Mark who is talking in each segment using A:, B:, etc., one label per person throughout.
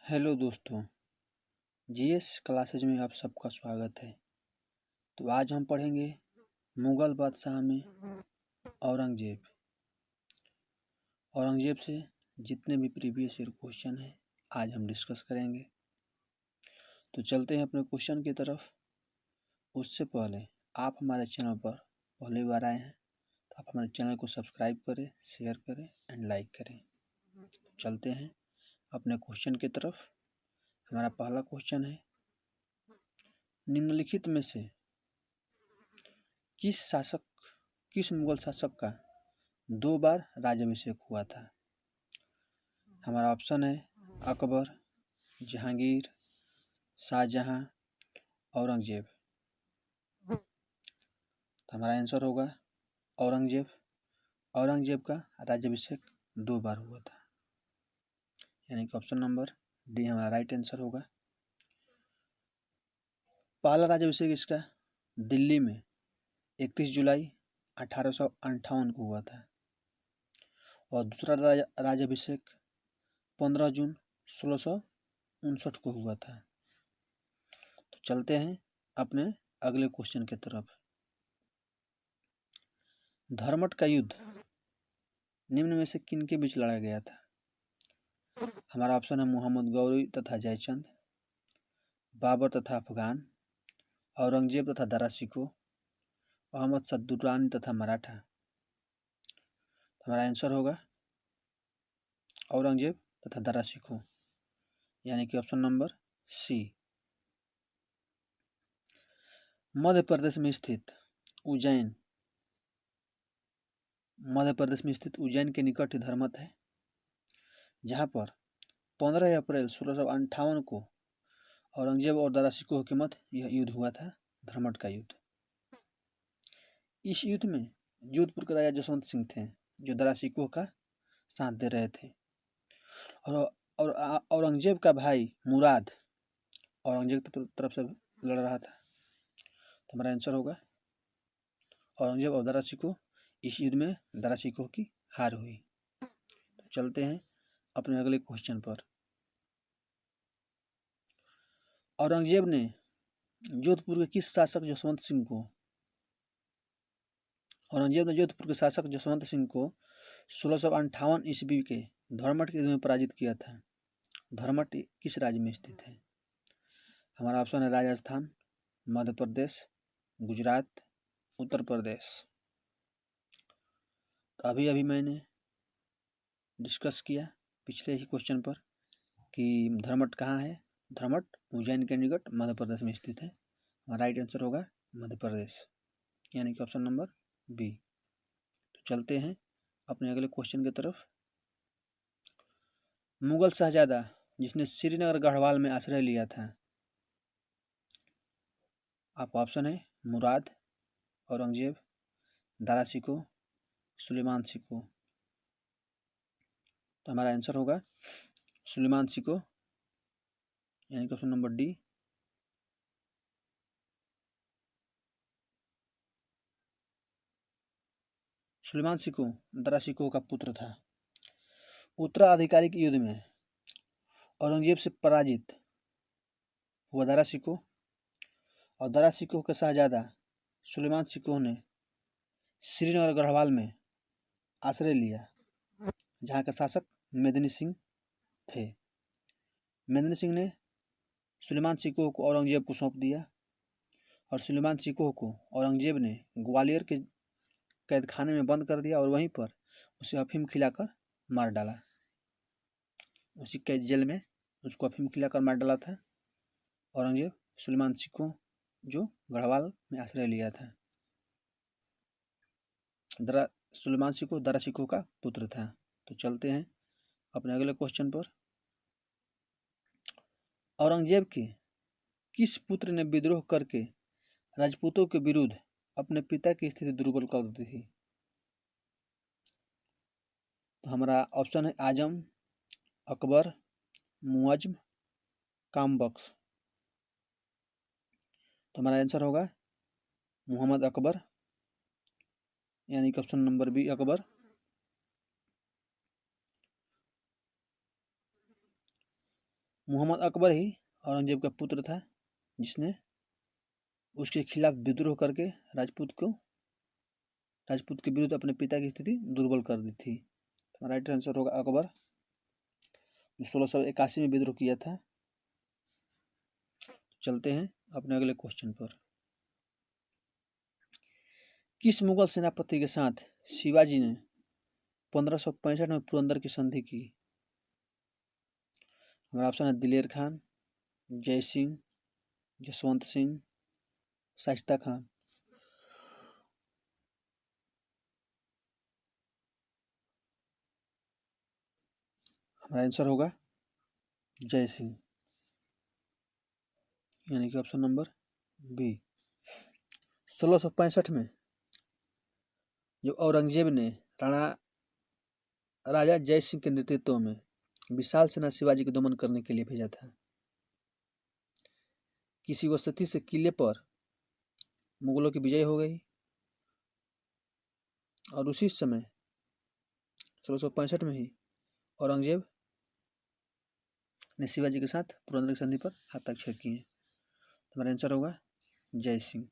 A: Hello दोस्तों, GS classes में आप सबका स्वागत है। तो आज हम पढ़ेंगे मुग़ल बादशाह में औरंगज़ेब। औरंगज़ेब से जितने भी प्रीवियस ईयर क्वेश्चन हैं आज हम डिस्कस करेंगे। तो चलते हैं अपने क्वेश्चन की तरफ। उससे पहले आप हमारे चैनल पर पहली बार आए हैं तो आप हमारे चैनल को सब्सक्राइब करें, शेयर करें एंड लाइक करें। चलते हैं अपने क्वेश्चन की तरफ। हमारा पहला क्वेश्चन है, निम्नलिखित में से किस मुगल शासक का 2 बार राज्याभिषेक हुआ था? हमारा ऑप्शन है अकबर, जहांगीर, शाहजहां, औरंगजेब। तो हमारा आंसर होगा औरंगजेब। औरंगजेब का राज्याभिषेक 2 बार हुआ था, यानी कि ऑप्शन नंबर डी हमारा राइट आंसर होगा। पहला राज्याभिषेक इसका दिल्ली में 31 जुलाई 1858 को हुआ था और दूसरा राज्याभिषेक 15 जून 1659 को हुआ था। तो चलते हैं अपने अगले क्वेश्चन की तरफ। धर्मट का युद्ध निम्न में से किन के बीच लड़ा गया था? हमारा ऑप्शन है मोहम्मद गौरी तथा जयचंद, बाबर तथा अफगान, औरंगजेब तथा दारा शिकोह, मोहम्मद शाह दुर्रानी तथा मराठा। हमारा आंसर होगा औरंगजेब तथा दारा शिकोह, यानी कि option number C. Madhya Pradesh में स्थित उज्जैन के निकट ही धर्मत है, जहां पर 15 अप्रैल 1658 को औरंगजेब और दारा शिकोह के मध्य यह युद्ध हुआ था, धर्मट का युद्ध। इस युद्ध में जोधपुर के राजा जसवंत सिंह थे जो दारा शिकोह का साथ दे रहे थे और औरंगजेब का भाई मुराद औरंगजेब की तरफ से लड़ रहा था। तो हमारा आंसर होगा औरंगजेब और दारा शिकोह। इस युद्ध में दारा शिकोह की हार हुई। तो चलते हैं अपने अगले क्वेश्चन पर। औरंगजेब ने जोधपुर के किस शासक जसवंत सिंह को 1658 ईस्वी के धर्मट के युद्ध में पराजित किया था? धर्मट किस राज्य में स्थित है? हमारा ऑप्शन है राजस्थान, मध्य प्रदेश, गुजरात, उत्तर प्रदेश। तो अभी मैंने डिस्कस किया पिछले ही क्वेश्चन पर कि धर्मट कहाँ है। धर्मट उज्जैन के निकट मध्य प्रदेश में स्थित है। राइट आंसर होगा मध्य प्रदेश, यानी कि ऑप्शन नंबर बी। तो चलते हैं अपने अगले क्वेश्चन की तरफ। मुगल शहजादा जिसने श्रीनगर गढ़वाल में आश्रय लिया था, आपका ऑप्शन है मुराद, औरंगजेब, दारा शिकोह, सुलेमान शिकोह। तो हमारा आंसर होगा सुलेमान शिकोह, यानी कि option number D. Sulaiman Shikoh Dara Shikoh का पुत्र था। उत्तराधिकारी के युद्ध में औरंगजेब से पराजित हुआ दारा शिकोह और दारा शिकोह के शहजादा सुलेमान शिकोह ने श्रीनगर गढ़वाल में आश्रय लिया, जहाँ का शासक मेदिनी सिंह थे। मेदिनी सिंह ने सुलेमान शिकोह को औरंगजेब को सौंप दिया और सुलेमान शिकोह को औरंगजेब ने ग्वालियर के कैद खाने में बंद कर दिया और वहीं पर उसे अफीम खिलाकर मार डाला। उसी कैद जेल में उसको अफीम खिलाकर मार डाला था औरंगजेब सुलेमान शिकोह, जो गढ़वाल में आश्रय लिया था। सुलेमान शिकोह दारा शिकोह का पुत्र था। तो चलते हैं अपने अगले क्वेश्चन पर। औरंगजेब के किस पुत्र ने विद्रोह करके राजपूतों के विरुद्ध अपने पिता की स्थिति दुर्बल कर दी थी? तो हमारा ऑप्शन है आजम, अकबर, मुअज्जम, कामबख्श। तो हमारा आंसर होगा मोहम्मद अकबर, यानी कि option number B Akbar. Mohammad Akbar ही औरंगजेब का पुत्र था जिसने उसके खिलाफ विद्रोह करके राजपूत के विरुद्ध अपने पिता की स्थिति दुर्बल कर दी थी। तो राइट आंसर होगा अकबर, जो 1681 में विद्रोह किया था। चलते हैं अपने अगले क्वेश्चन पर। किस मुगल सेनापति के साथ शिवाजी ने 1565 में पुरंदर की संधि की? हमारा ऑप्शन है दिलेर खान, जय सिंह, जसवंत सिंह, शाइस्ता खान। हमारा आंसर होगा जय सिंह, यानी कि ऑप्शन नंबर बी। 1665 में जो औरंगजेब ने राजा जय सिंह के नेतृत्व में विशाल सेना शिवाजी को दमन करने के लिए भेजा था। किसी वस्तुस्थिति से किले पर मुगलों की विजय हो गई और उसी समय 1665 में ही औरंगजेब ने शिवाजी के साथ पुरंदर की संधि पर हस्ताक्षर किए। हमारा आंसर होगा जय सिंह।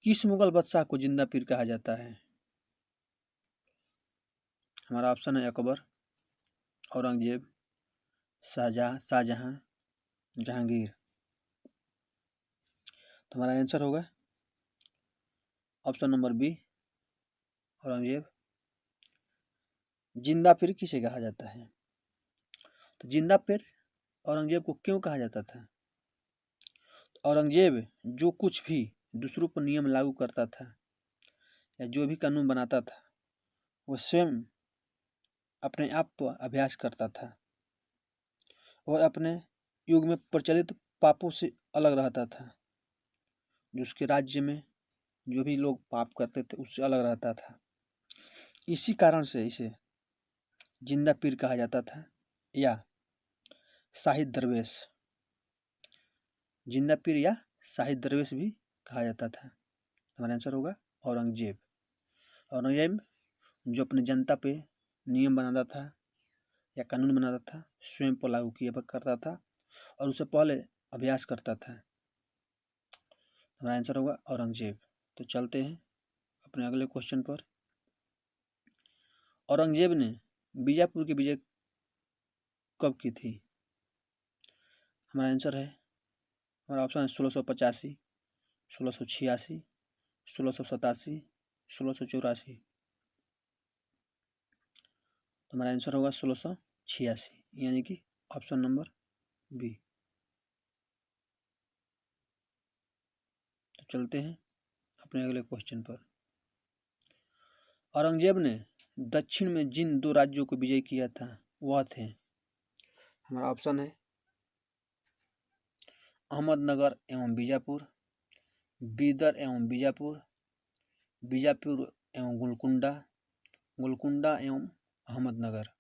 A: किस मुगल बादशाह को जिंदा पीर कहा जाता है? हमारा ऑप्शन है अकबर, औरंगजेब, शाहजहां, जहांगीर। तो हमारा आंसर होगा ऑप्शन नंबर बी, औरंगजेब। जिंदा पीर किसे कहा जाता है? तो जिंदा पीर औरंगजेब को क्यों कहा जाता था? औरंगजेब जो कुछ भी दूसरों पर नियम लागू करता था या जो भी कानून बनाता था वो स्वयं अपने आप पर अभ्यास करता था और अपने युग में प्रचलित पापों से अलग रहता था। जो उसके राज्य में जो भी लोग पाप करते थे उससे अलग रहता था। इसी कारण से इसे जिंदा पीर कहा जाता था या शाहिद दरवेश। जिंदा पीर या शाहिद दरवेश भी कहा जाता था। हमारा आंसर होगा औरंगजेब। औरंगजेब जो अपनी जनता पे नियम बनाता था या कानून बनाता था स्वयं पर लागू किया करता था और उससे पहले अभ्यास करता था। हमारा आंसर होगा औरंगजेब। तो चलते हैं अपने अगले क्वेश्चन पर। औरंगजेब ने बीजापुर की विजय कब की थी? हमारा आंसर है, हमारा ऑप्शन है 1685, 1686, 1687, 1684। तो हमारा आंसर होगा 1686, यानी कि ऑप्शन नंबर बी। तो चलते हैं अपने अगले क्वेश्चन पर। औरंगजेब ने दक्षिण में जिन दो राज्यों को विजय किया था वह थे, हमारा ऑप्शन है अहमदनगर एवं बीजापुर, बीदर एवं बीजापुर, बीजापुर एवं गोलकुंडा, गोलकुंडा एवं अहमदनगर।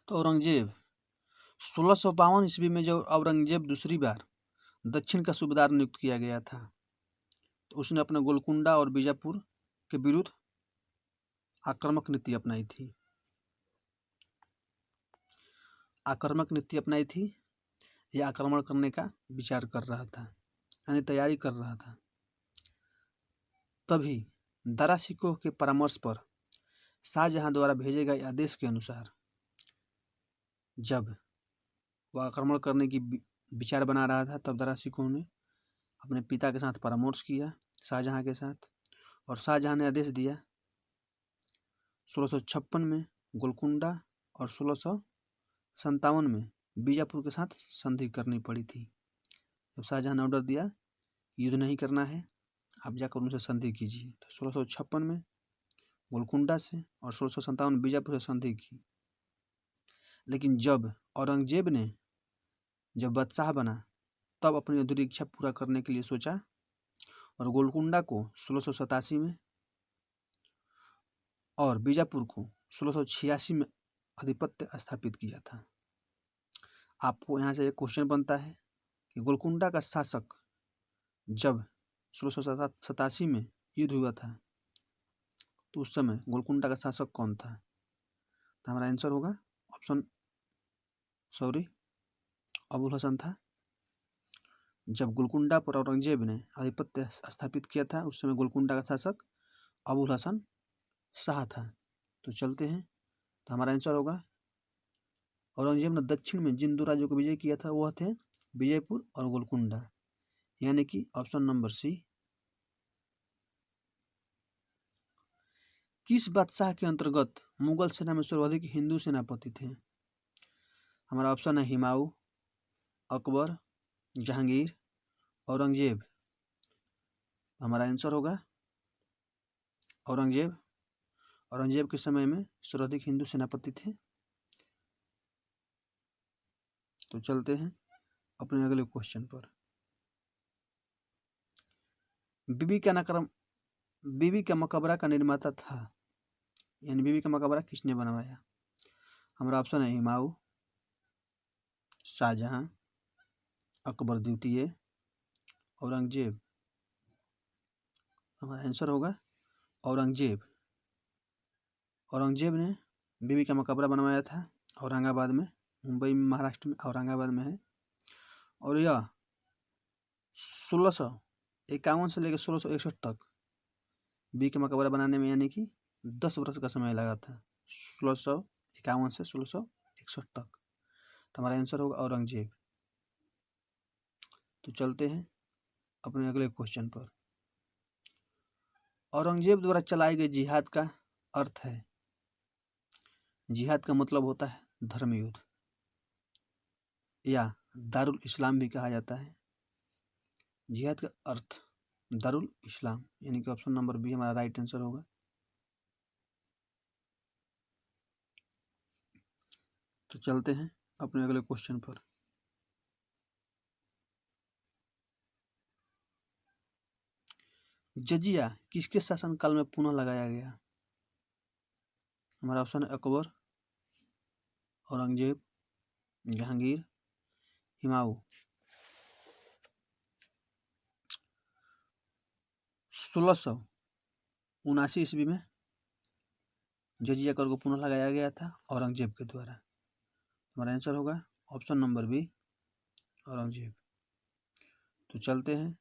A: तो औरंगजेब 1652 ईस्वी में जब औरंगजेब दूसरी बार दक्षिण का सूबेदार नियुक्त किया गया था तो उसने अपने गोलकुंडा और बीजापुर के विरुद्ध आक्रामक नीति अपनाई थी। आक्रामक नीति अपनाई थी या आक्रमण करने का विचार कर रहा था, यानी तैयारी कर रहा था। तभी दारा शिकोह के परामर्श पर शाहजहां द्वारा भेजे गए आदेश के अनुसार जब वह आक्रमण करने की विचार बना रहा था तब दारा शिकोह ने अपने पिता के साथ परामर्श किया, शाहजहां के साथ, और शाहजहां ने आदेश दिया 1656 में गोलकुंडा और 1657 में बीजापुर के साथ संधि करनी पड़ी थी। जब शाहजहां ने ऑर्डर दिया युद्ध नहीं करना है, आप जाकर उनसे संधि कीजिए, तो 1656 में गोलकुंडा से और 1657 में बीजापुर से संधि की। लेकिन जब औरंगजेब ने जब बादशाह बना तब अपनी अधूरी इच्छा पूरा करने के लिए सोचा और गोलकुंडा को 1687 में और बीजापुर को 1686 में आधिपत्य स्थापित किया था। आपको यहाँ से एक क्वेश्चन बनता है कि गोलकुंडा का शासक जब 1687 में युद्ध हुआ था तो उस समय गोलकुंडा का शासक कौन था? तो हमारा आंसर होगा ऑप्शन अबुल हसन था। जब गोलकुंडा पर औरंगजेब ने आधिपत्य स्थापित किया था उस समय गोलकुंडा का शासक अबुल हसन शाह था। तो चलते हैं, तो हमारा आंसर होगा औरंगजेब ने दक्षिण में जिन 2 राज्यों को विजय किया था वह थे विजयपुर और गोलकुंडा, यानी कि ऑप्शन नंबर सी। किस बादशाह के अंतर्गत मुगल सेना में सर्वाधिक हिंदू सेनापति थे? हमारा ऑप्शन है हुमायूं, अकबर, जहांगीर, औरंगजेब। हमारा आंसर होगा औरंगजेब। औरंगजेब के समय में सर्वाधिक हिंदू सेनापति थे। तो चलते हैं अपने अगले क्वेश्चन पर। बीबी का मकबरा का निर्माता था, यानी बीबी का मकबरा किसने बनवाया? हमारा ऑप्शन है हुमायूं, शाहजहां, अकबर द्वितीय, औरंगजेब। हमारा आंसर होगा औरंगजेब। औरंगजेब ने बीबी का मकबरा बनवाया था औरंगाबाद में, मुंबई में, महाराष्ट्र में औरंगाबाद में है। और यह 1651 से लेकर 1661 तक बीबी का मकबरा बनाने में, यानी कि 10 वर्ष का समय लगा था, 1651 से 1661 तक। तो हमारा आंसर होगा औरंगजेब। तो चलते हैं अपने अगले क्वेश्चन पर। औरंगजेब द्वारा चलाए गए जिहाद का अर्थ है? जिहाद का मतलब होता है धर्म युद्ध, या दारुल इस्लाम भी कहा जाता है। जिहाद का अर्थ दारुल इस्लाम, यानी कि ऑप्शन नंबर बी हमारा राइट आंसर होगा। तो चलते हैं अपने अगले क्वेश्चन पर। जजिया किसके शासनकाल में पुनः लगाया गया? हमारा ऑप्शन है अकबर, औरंगजेब, जहांगीर, हुमायूं। 1679 ईस्वी में जजिया कर को पुनः लगाया गया था औरंगजेब के द्वारा। हमारा आंसर होगा ऑप्शन नंबर बी, औरंगजेब। तो चलते हैं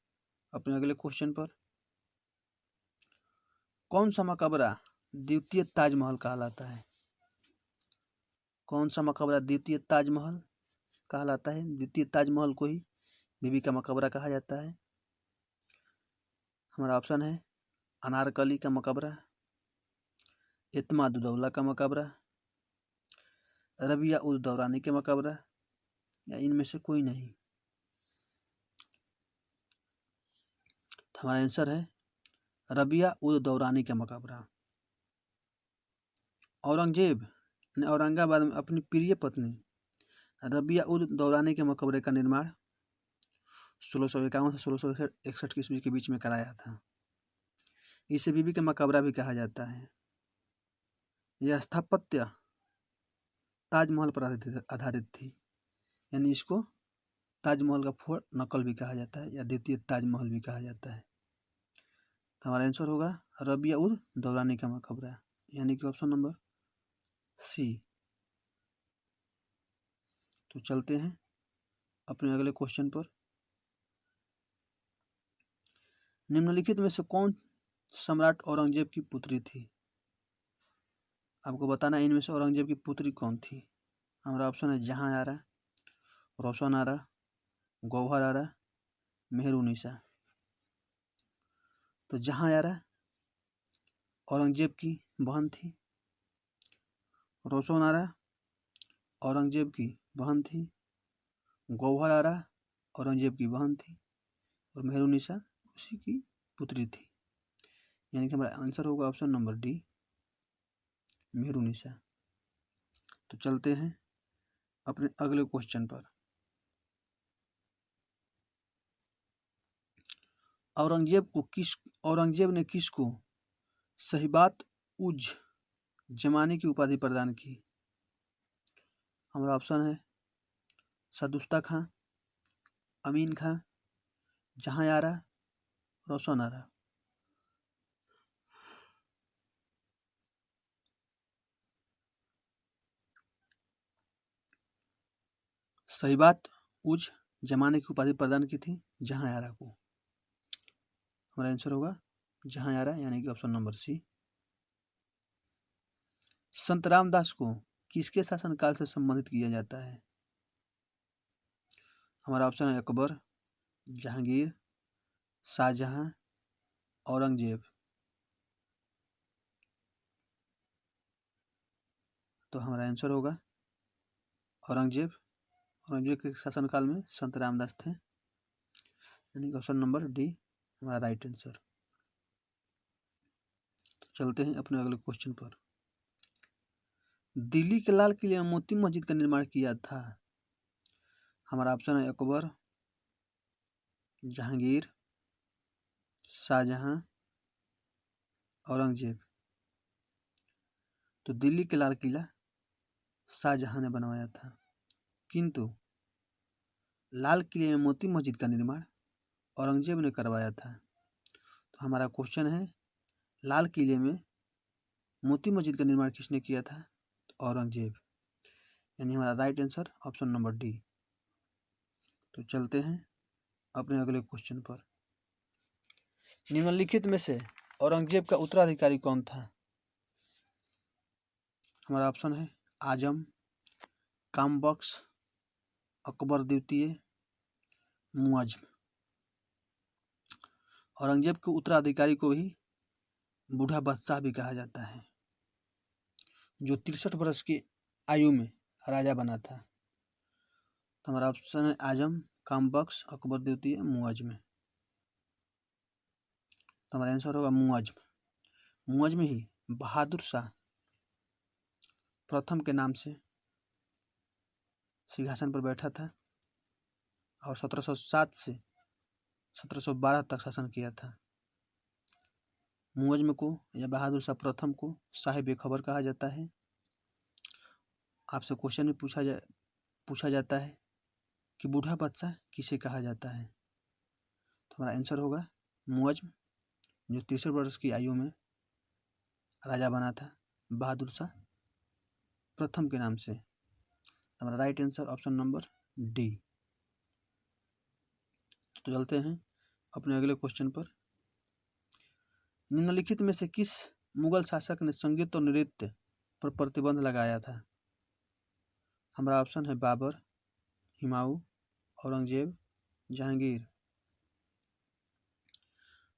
A: अपने अगले क्वेश्चन पर। कौन सा मकबरा द्वितीय ताजमहल कहलाता है? कौन सा मकबरा द्वितीय ताजमहल कहलाता है? द्वितीय ताजमहल को ही बीबी का मकबरा कहा जाता है। हमारा ऑप्शन है अनारकली का मकबरा, इत्माद-उद-दौला का मकबरा, रबिया उद दौरानी के मकबरा, या इनमें से कोई नहीं। हमारा आंसर है रबिया उद दौरानी का मकबरा। औरंगजेब ने औरंगाबाद में अपनी प्रिय पत्नी रबिया उद दौरानी के मकबरे का निर्माण 1651 से 1661 ईस्वी के बीच में कराया था। इसे बीबी का मकबरा भी कहा जाता है। यह स्थापत्य ताजमहल पर आधारित थी, यानी इसको ताजमहल का फोर नकल भी कहा जाता है, या द्वितीय ताजमहल भी कहा जाता है। तो हमारा आंसर होगा रबिया उद दौरानी का मकबरा, यानी कि ऑप्शन नंबर सी। तो चलते हैं अपने अगले क्वेश्चन पर। निम्नलिखित में से कौन सम्राट औरंगजेब की पुत्री थी? आपको बताना है इनमें से औरंगजेब की पुत्री कौन थी। हमारा ऑप्शन है जहां आरा, रोशन आरा, गौहर आरा, मेहरुनिसा। तो जहां आरा औरंगजेब की बहन थी, रोशन आरा औरंगजेब की बहन थी, गौहर आरा औरंगजेब की बहन थी, और मेहरुनिसा उसी की पुत्री थी, यानी कि हमारा आंसर होगा ऑप्शन नंबर डी, मेहरुनिसा। तो चलते हैं अपने अगले क्वेश्चन पर। औरंगजेब ने किसको सहीबात उज जमानी की उपाधि प्रदान की? हमारा ऑप्शन है सदुस्ता खां, अमीन खां, जहां आरा, रोशन आरा। सही बात, उज जमाने की उपाधि प्रदान की थी जहांयारा को। हमारा आंसर होगा जहांयारा, यानी कि ऑप्शन नंबर सी। संत रामदास को किसके शासनकाल से संबंधित किया जाता है? हमारा ऑप्शन है अकबर, जहांगीर, शाहजहां, औरंगजेब। तो हमारा आंसर होगा औरंगजेब। औरंगजेब के शासनकाल में संत रामदास थे, यानी ऑप्शन नंबर डी हमारा राइट आंसर। तो चलते हैं अपने अगले क्वेश्चन पर। दिल्ली के लाल किले में मोती मस्जिद का निर्माण किया था? हमारा ऑप्शन है अकबर, जहांगीर, शाहजहां, औरंगजेब। तो दिल्ली के लाल किला शाहजहां ने बनवाया था, किंतु लाल किले में मोती मस्जिद का निर्माण औरंगजेब ने करवाया था। तो हमारा क्वेश्चन है लाल किले में मोती मस्जिद का निर्माण किसने किया था? तो औरंगजेब, यानी हमारा right answer option number D. तो चलते हैं अपने अगले क्वेश्चन पर। निम्नलिखित में से औरंगजेब का उत्तराधिकारी कौन था? हमारा ऑप्शन है आजम, कामबख्श, अकबर द्वितीय, मुआज्म। औरंगजेब के उत्तराधिकारी को ही बूढ़ा बादशाह भी कहा जाता है, जो 63 वर्ष की आयु में राजा बना था। तो हमारा ऑप्शन है आजम, कामबख्श, अकबर द्वितीय, मुआज्म। तो हमारा आंसर होगा मुआज्म। मुआज्म ही बहादुर शाह प्रथम के नाम से सिंहासन पर बैठा था और 1707 से 1712 तक शासन किया था। मुआज्म को या बहादुर शाह प्रथम को साहिब बेखबर कहा जाता है। आपसे क्वेश्चन में पूछा जाता है कि बूढ़ा बादशाह किसे कहा जाता है? तो हमारा आंसर होगा मुआज्म, जो 63 वर्ष की आयु में राजा बना था बहादुर शाह प्रथम के नाम से। हमारा right answer option number D. तो चलते हैं अपने अगले क्वेश्चन पर। निम्नलिखित में से किस मुगल शासक ने संगीत और नृत्य पर प्रतिबंध लगाया था? हमारा ऑप्शन है बाबर, हुमायूं, औरंगजेब, जहांगीर।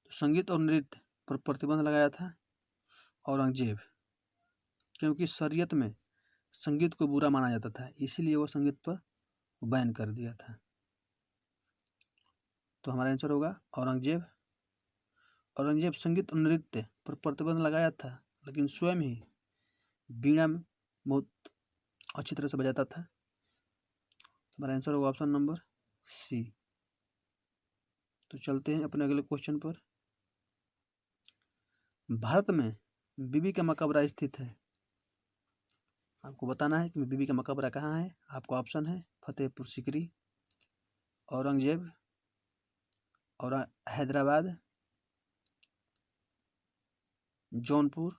A: तो संगीत और नृत्य पर प्रतिबंध लगाया था औरंगजेब, क्योंकि शरीयत में संगीत को बुरा माना जाता था, इसीलिए वो संगीत पर बैन कर दिया था। तो हमारा आंसर होगा औरंगजेब। औरंगजेब संगीत और नृत्य पर प्रतिबंध लगाया था, लेकिन स्वयं ही बीना में बहुत अच्छी तरह से बजाता था। हमारा आंसर होगा ऑप्शन नंबर सी। तो चलते हैं अपने अगले क्वेश्चन पर। भारत में बीबी का मकबरा स्थित है? आपको बताना है कि बीबी का मकबरा कहाँ है। आपको ऑप्शन है फतेहपुर सीकरी, औरंगजेब, और हैदराबाद, जौनपुर।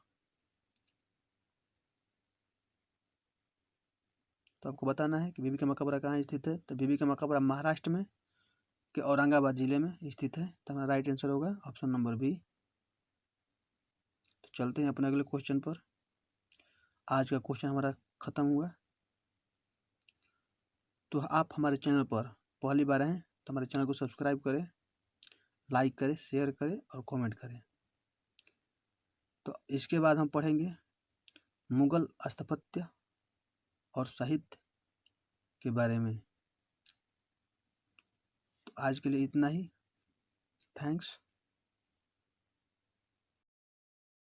A: तो आपको बताना है कि बीबी का मकबरा कहाँ स्थित है। तो बीबी का मकबरा महाराष्ट्र में के औरंगाबाद जिले में स्थित है। तो हमारा राइट आंसर होगा ऑप्शन नंबर बी। तो चलते हैं अपने अगले क्वेश्चन पर। आज का क्वेश्चन हमारा खत्म हुआ। तो आप हमारे चैनल पर पहली बार हैं तो हमारे चैनल को सब्सक्राइब करें, लाइक करें, शेयर करें और कमेंट करें। तो इसके बाद हम पढ़ेंगे मुगल स्थापत्य और साहित्य के बारे में। तो आज के लिए इतना ही। थैंक्स।